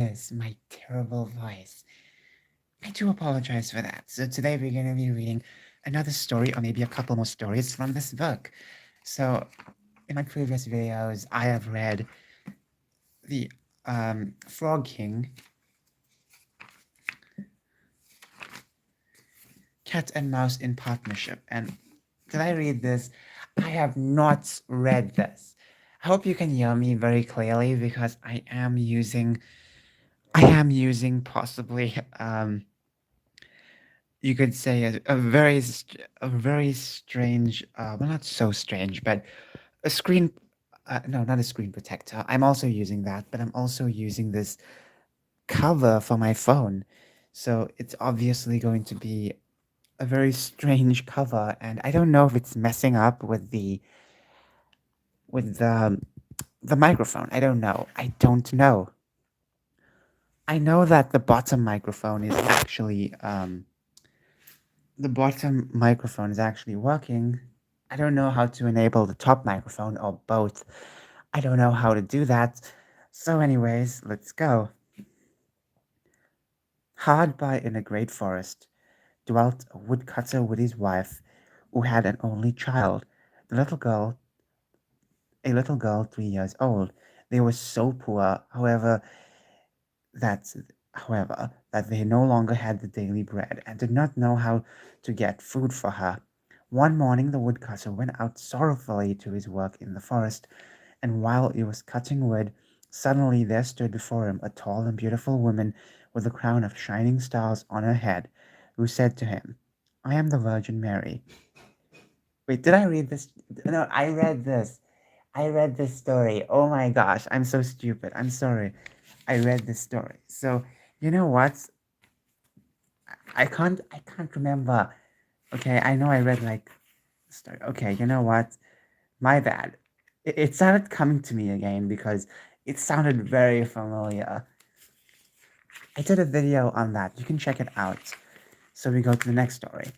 Is my terrible voice. I do apologize for that. So today we're going to be reading another story, or maybe a couple more stories from this book. So in my previous videos, I have read the Frog King, Cat and Mouse in Partnership. And did I read this? I have not read this. I hope you can hear me very clearly because I am using possibly you could say a very strange, well, not so strange, but a screen, no, not a screen protector. I'm also using that, but I'm also using this cover for my phone. So it's obviously going to be a very strange cover, and I don't know if it's messing up with the microphone. I don't know. I don't know. I know that the bottom microphone is actually working. I don't know how to enable the top microphone or both. I don't know how to do that. So, anyways, let's go. Hard by in a great forest dwelt a woodcutter with his wife, who had an only child, the little girl, a little girl 3 years old. They were so poor, that that they no longer had the daily bread and did not know how to get food for her. One morning the woodcutter went out sorrowfully to his work in the forest, and while he was cutting wood, suddenly there stood before him a tall and beautiful woman with a crown of shining stars on her head, who said to him, "I am the Virgin Mary." Wait, did I read this? No, I read this. I read this story. Oh my gosh, I'm so stupid. I'm sorry. I read this story. So, you know what? I can't remember. Okay, I know I read like story. Okay, you know what? My bad. It started coming to me again because it sounded very familiar. I did a video on that. You can check it out. So we go to the next story.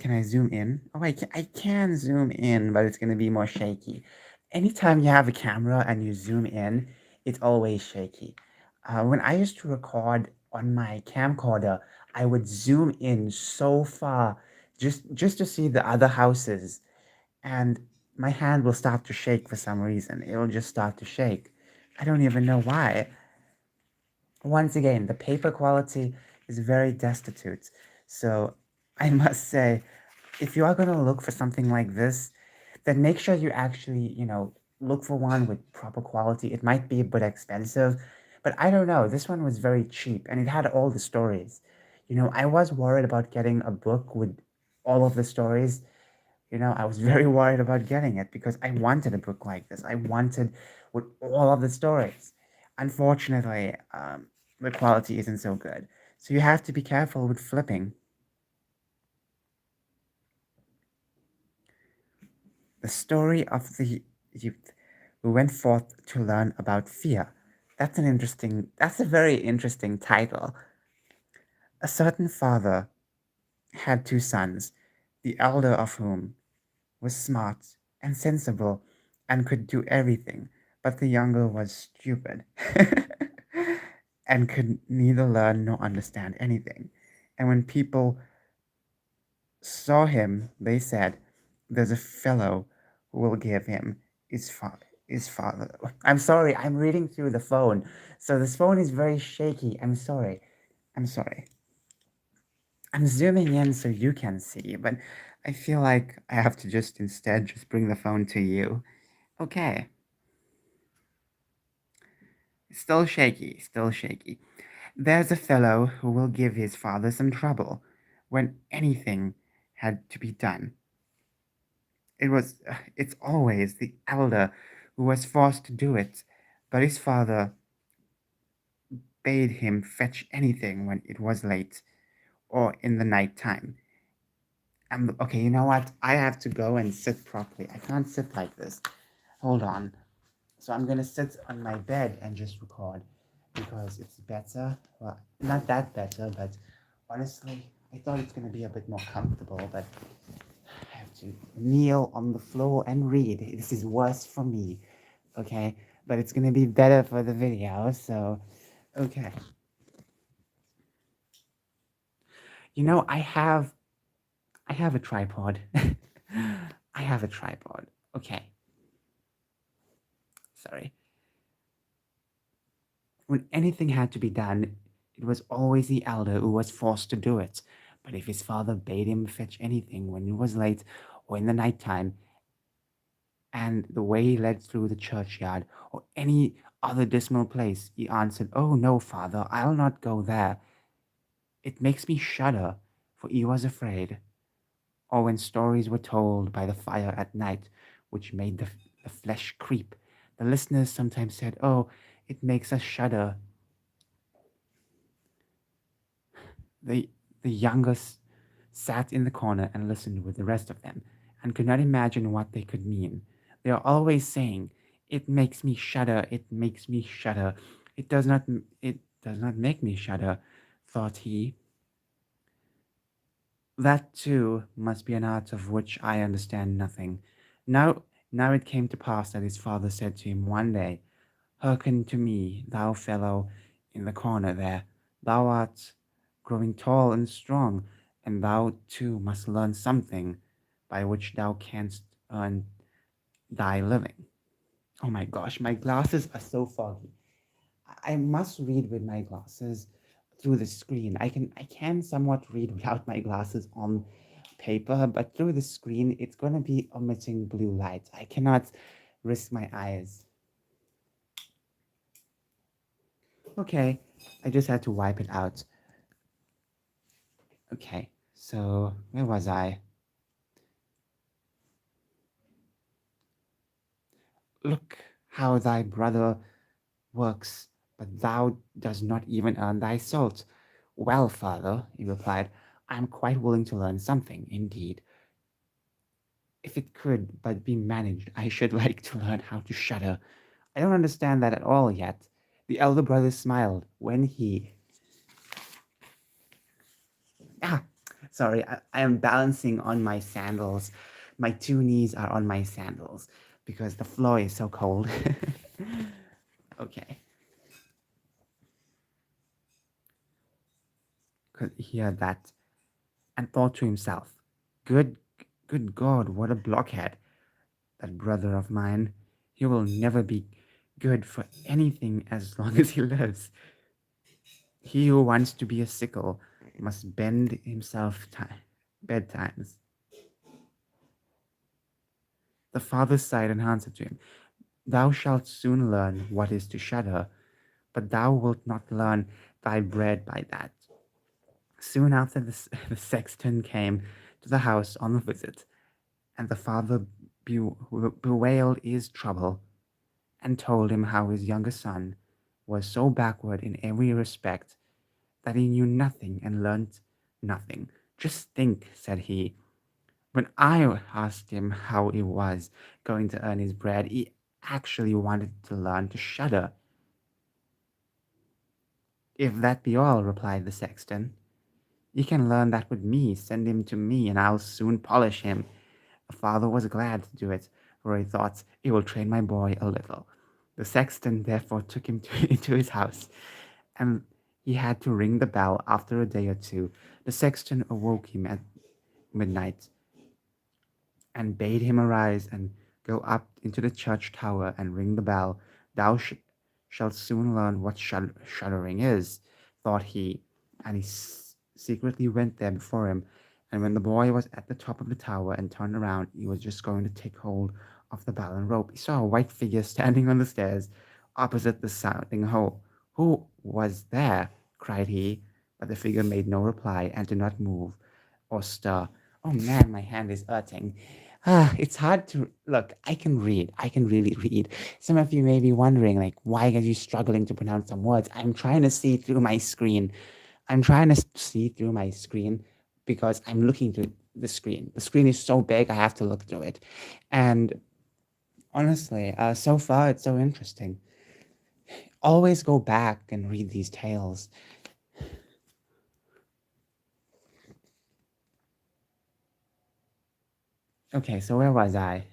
Can I zoom in? Oh, I can zoom in, but it's going to be more shaky. Anytime you have a camera and you zoom in, it's always shaky. When I used to record on my camcorder, I would zoom in so far just to see the other houses, and my hand will start to shake for some reason. It'll just start to shake. I don't even know why. Once again, the paper quality is very destitute. So I must say, if you are going to look for something like this, then make sure you actually, look for one with proper quality. It might be a bit expensive, but I don't know. This one was very cheap and it had all the stories. I was worried about getting a book with all of the stories. I was very worried about getting it because I wanted a book like this. I wanted with all of the stories. Unfortunately, the quality isn't so good. So you have to be careful with flipping. The story of the youth who went forth to learn about fear. That's a very interesting title. A certain father had two sons, the elder of whom was smart and sensible and could do everything, but the younger was stupid and could neither learn nor understand anything. And when people saw him, they said, "There's a fellow who will give him his, fa- his father." I'm sorry, I'm reading through the phone. So this phone is very shaky. I'm sorry. I'm sorry. I'm zooming in so you can see, but I feel like I have to just instead just bring the phone to you. Okay. Still shaky, still shaky. There's a fellow who will give his father some trouble when anything had to be done. It's always the elder who was forced to do it, but his father bade him fetch anything when it was late or in the night time. Okay, you know what? I have to go and sit properly. I can't sit like this. Hold on. So I'm gonna sit on my bed and just record because it's better. Well, not that better, but honestly, I thought it's gonna be a bit more comfortable, but I have to kneel on the floor and read. This is worse for me. Okay, but it's gonna be better for the video. So, okay. You know, I have a tripod. I have a tripod. Okay, sorry. When anything had to be done, it was always the elder who was forced to do it. But if his father bade him fetch anything when it was late or in the night time, and the way led through the churchyard or any other dismal place, he answered, "Oh no, father, I'll not go there. It makes me shudder," for he was afraid. Or when stories were told by the fire at night, which made the flesh creep, the listeners sometimes said, "Oh, it makes us shudder." The, the youngest sat in the corner and listened with the rest of them, and could not imagine what they could mean. They are always saying, "It makes me shudder, it makes me shudder. It does not make me shudder," thought he. That too must be an art of which I understand nothing. Now, now it came to pass that his father said to him one day, "Hearken to me, thou fellow in the corner there. Thou art growing tall and strong, and thou too must learn something by which thou canst earn thy living." Oh my gosh, my glasses are so foggy. I must read with my glasses through the screen. I can somewhat read without my glasses on paper, but through the screen it's gonna be emitting blue light. I cannot risk my eyes. Okay, I just had to wipe it out. Okay, so where was I? Look how thy brother works, but thou dost not even earn thy salt. Well, father, he replied, I am quite willing to learn something, indeed. If it could but be managed, I should like to learn how to shudder. I don't understand that at all yet. The elder brother smiled when he. Ah, sorry, I am balancing on my sandals. My two knees are on my sandals because the floor is so cold. Okay, could hear that and thought to himself, Good, good God, what a blockhead, that brother of mine. He will never be good for anything as long as he lives. He who wants to be a sickle must bend himself bedtimes. The father sighed and answered to him, Thou shalt soon learn what is to shudder, but thou wilt not learn thy bread by that. Soon after this, the sexton came to the house on a visit, and the father bewailed his trouble and told him how his younger son was so backward in every respect that he knew nothing and learnt nothing. Just think, said he, when I asked him how he was going to earn his bread, he actually wanted to learn to shudder. If that be all, replied the sexton, you can learn that with me. Send him to me, and I'll soon polish him. The father was glad to do it, for he thought, it will train my boy a little. The sexton therefore took him into his house, and he had to ring the bell after a day or two. The sexton awoke him at midnight and bade him arise and go up into the church tower and ring the bell. Thou shalt soon learn what shuddering is, thought he, and he secretly went there before him. And when the boy was at the top of the tower and turned around, he was just going to take hold of the bell and rope. He saw a white figure standing on the stairs opposite the sounding hole. Who was there? Cried he, but the figure made no reply and did not move or stir. Oh man, my hand is hurting. It's hard to look. I can read. I can really read. Some of you may be wondering, like, why are you struggling to pronounce some words? I'm trying to see through my screen. I'm trying to see through my screen because I'm looking through the screen. The screen is so big, I have to look through it. And honestly, so far it's so interesting. Always go back and read these tales. Okay, so where was I?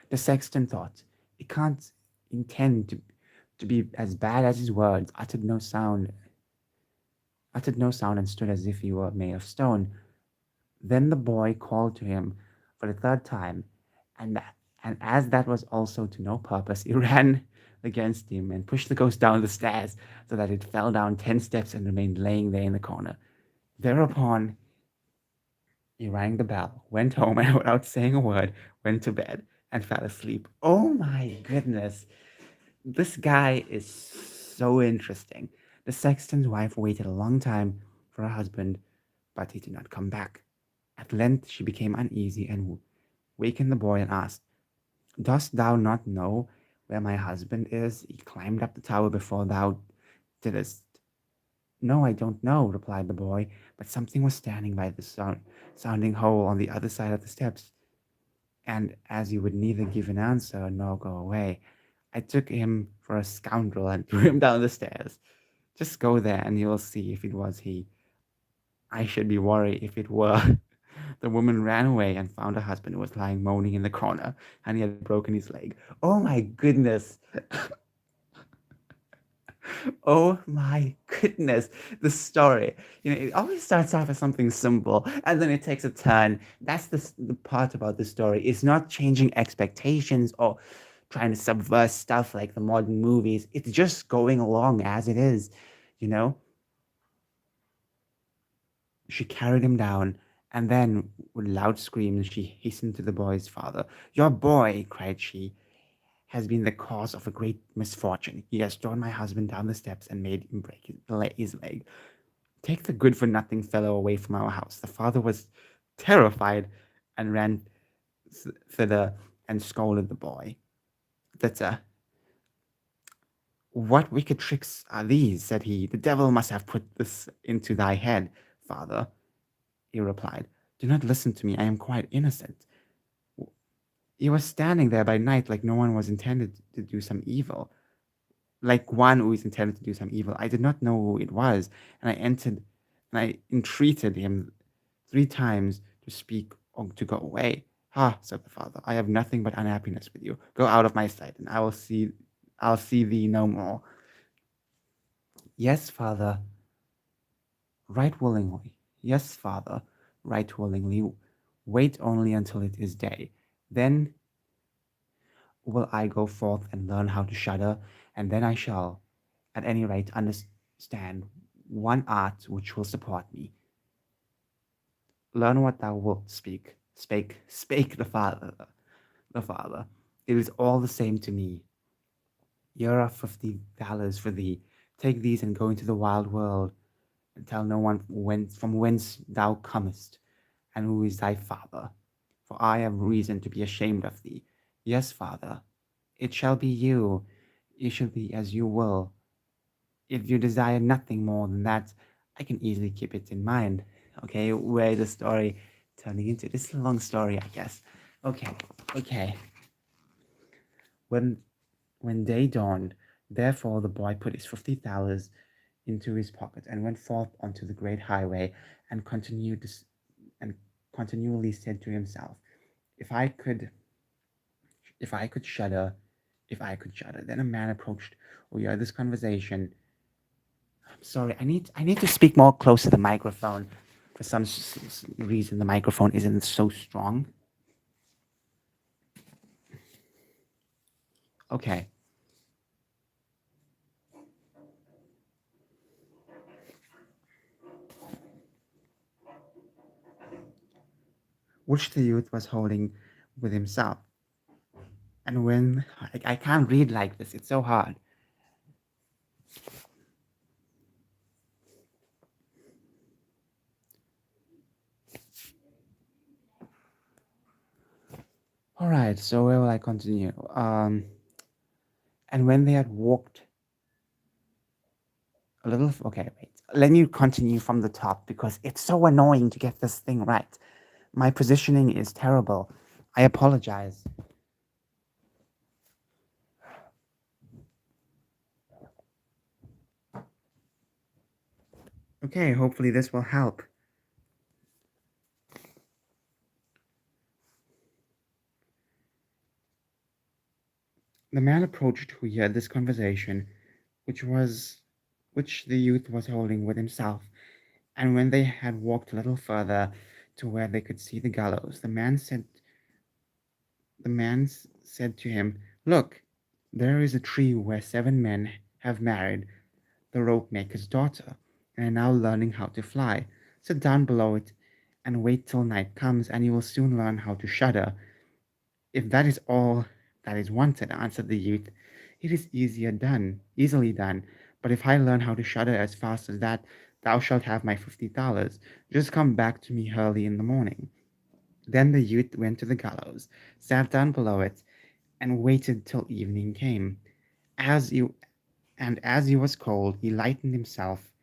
The sexton thought, "It can't intend to be as bad as his words," uttered no sound, and stood as if he were made of stone. Then the boy called to him for the third time, and and as that was also to no purpose, he ran against him and pushed the ghost down the stairs so that it fell down 10 steps and remained laying there in the corner. Thereupon he rang the bell, went home, and without saying a word, went to bed and fell asleep. Oh my goodness. This guy is so interesting. The sexton's wife waited a long time for her husband, but he did not come back. At length she became uneasy and wakened the boy and asked, "Dost thou not know where my husband is? He climbed up the tower before thou didst." "No, I don't know," replied the boy, "but something was standing by the sounding hole on the other side of the steps, and as he would neither give an answer nor go away, I took him for a scoundrel and threw him down the stairs. Just go there and you'll see if it was he. I should be worried if it were." The woman ran away and found her husband who was lying moaning in the corner, and he had broken his leg. Oh my goodness. Oh my goodness. The story. It always starts off as something simple and then it takes a turn. That's the part about the story. It's not changing expectations or trying to subvert stuff like the modern movies. It's just going along as it is, you know? She carried him down, and then, with loud screams, she hastened to the boy's father. "Your boy," cried she, "has been the cause of a great misfortune. He has thrown my husband down the steps and made him break his leg. Take the good for nothing fellow away from our house." The father was terrified and ran thither and scolded the boy. That's "What wicked tricks are these?" said he. "The devil must have put this into thy head, father," he replied. "Do not listen to me. I am quite innocent. He was standing there by night like no one was intended to do some evil, like one who is intended to do some evil. I did not know who it was, and I entered and I entreated him 3 times to speak or to go away. 'Ah,' said the father, 'I have nothing but unhappiness with you. Go out of my sight, and I'll see thee no more.' 'Yes, father, right willingly. Yes, father, right willingly. Wait only until it is day. Then will I go forth and learn how to shudder, and then I shall, at any rate, understand one art which will support me. Learn what thou wilt speak. Spake the father. It is all the same to me. Here are $50 for thee. Take these and go into the wild world, and tell no one from whence thou comest, and who is thy father. For I have reason to be ashamed of thee. Yes, father, it shall be you. You shall be as you will. If you desire nothing more than that, I can easily keep it in mind. Okay, where the story turning into. This is a long story, I guess. Okay, okay. When when day dawned, therefore the boy put his $50 into his pocket and went forth onto the great highway and and continually said to himself, "If I could, if I could shudder, if I could shudder." Then a man approached. We heard this conversation. I'm sorry, I need to speak more close to the microphone. For some reason, the microphone isn't so strong. Okay. Which the youth was holding with himself. And when I can't read like this, it's so hard. All right, so where will I continue? And when they had walked a little, okay, wait. Let me continue from the top because it's so annoying to get this thing right. My positioning is terrible. I apologize. Okay, hopefully this will help. The man approached who heard this conversation, which was which the youth was holding with himself, and when they had walked a little further to where they could see the gallows, the man said to him, "Look, there is a tree where 7 men have married the rope maker's daughter, and are now learning how to fly. Sit down below it and wait till night comes, and you will soon learn how to shudder." "If that is all that is wanted," answered the youth, "it is easily done. But if I learn how to shudder as fast as that, thou shalt have my $50. Just come back to me early in the morning." Then the youth went to the gallows, sat down below it, and waited till evening came. As he as he was cold, he lightened himself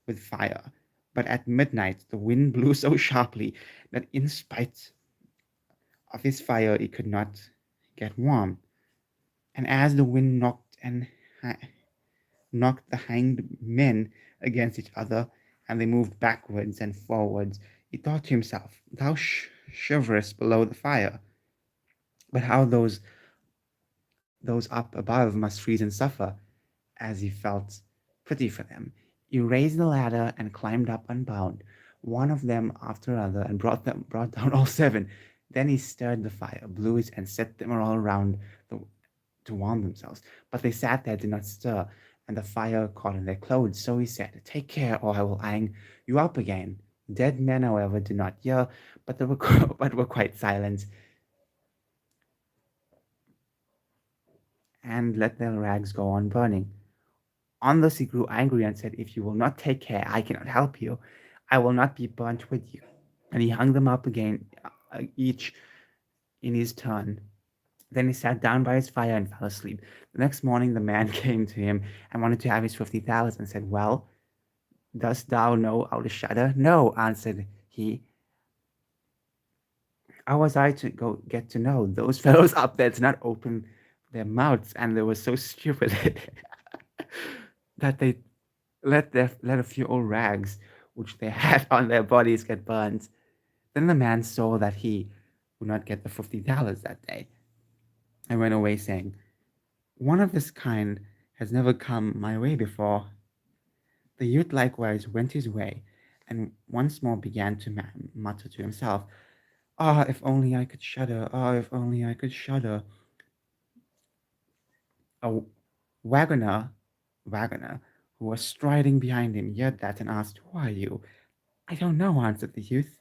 with fire. But at midnight the wind blew so sharply that in spite of his fire he could not get warm. And as the wind knocked the hanged men against each other, and they moved backwards and forwards, he thought to himself, "Thou shiverest below the fire, but how those up above must freeze and suffer." As he felt pity for them, he raised the ladder and climbed up unbound, one of them after another, and brought down all 7. Then he stirred the fire, blew it, and set them all around the, to warm themselves. But they sat there, did not stir, and the fire caught in their clothes. So he said, "Take care, or I will hang you up again." The dead men, however, did not hear, but they were but were quite silent, and let their rags go on burning. On this he grew angry and said, "If you will not take care, I cannot help you. I will not be burnt with you." And he hung them up again, each in his turn. Then he sat down by his fire and fell asleep. The next morning the man came to him and wanted to have his 50,000, and said, "Well, dost thou know how to shudder?" "No," answered he. "How was I to go get to know? Those fellows up there did not open their mouths, and they were so stupid that they let a few old rags which they had on their bodies get burned." Then the man saw that he would not get the $50 that day, and went away saying, "One of this kind has never come my way before." The youth likewise went his way, and once more began to mutter to himself, "Ah, if only I could shudder! Ah, if only I could shudder!" A wagoner, wagoner, who was striding behind him, heard that and asked, "Who are you?" "I don't know," answered the youth.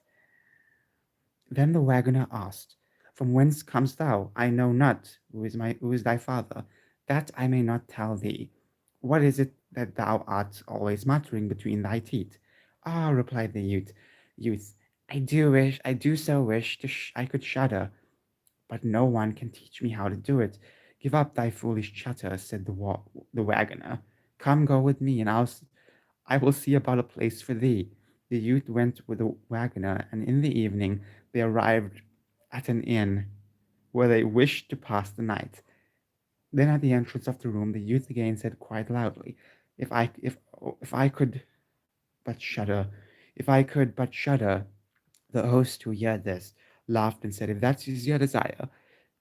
Then the wagoner asked, "From whence comest thou?" "I know not. Who is thy father?" "That I may not tell thee." "What is it that thou art always muttering between thy teeth?" "Ah," replied the youth, I do so wish I could shudder, but no one can teach me how to do it." "Give up thy foolish chatter," said the wagoner. "Come, go with me, and I will see about a place for thee." The youth went with the wagoner, and in the evening they arrived at an inn where they wished to pass the night. Then at the entrance of the room the youth again said quite loudly, If I could but shudder, if I could but shudder." The host, who heard this, laughed and said, "If that is your desire,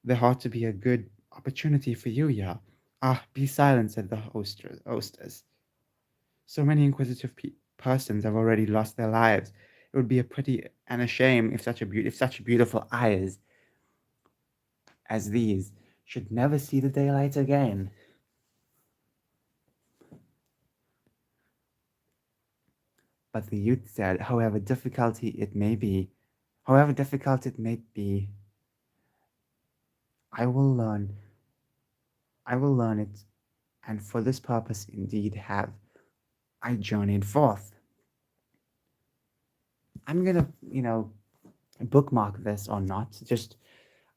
there ought to be a good opportunity for you here." "Ah, be silent," said the hostess. "So many inquisitive persons have already lost their lives. It would be a pity and a shame if such beautiful eyes as these should never see the daylight again." But the youth said, however difficult it may be, I will learn, I will learn it, and for this purpose indeed have I journeyed forth. I'm gonna, bookmark this or not. Just,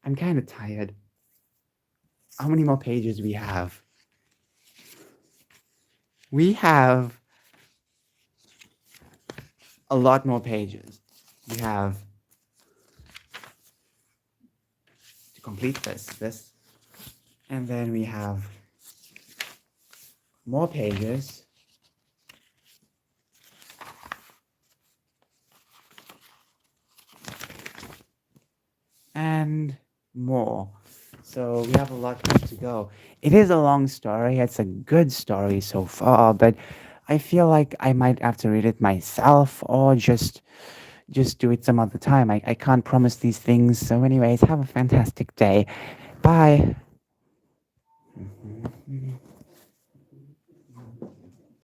I'm kind of tired. How many more pages we have? We have a lot more pages. We have to complete this, and then we have more pages, and more. So we have a lot more to go. It is a long story. It's a good story so far, but I feel like I might have to read it myself or just do it some other time. I can't promise these things. So anyways, have a fantastic day. Bye.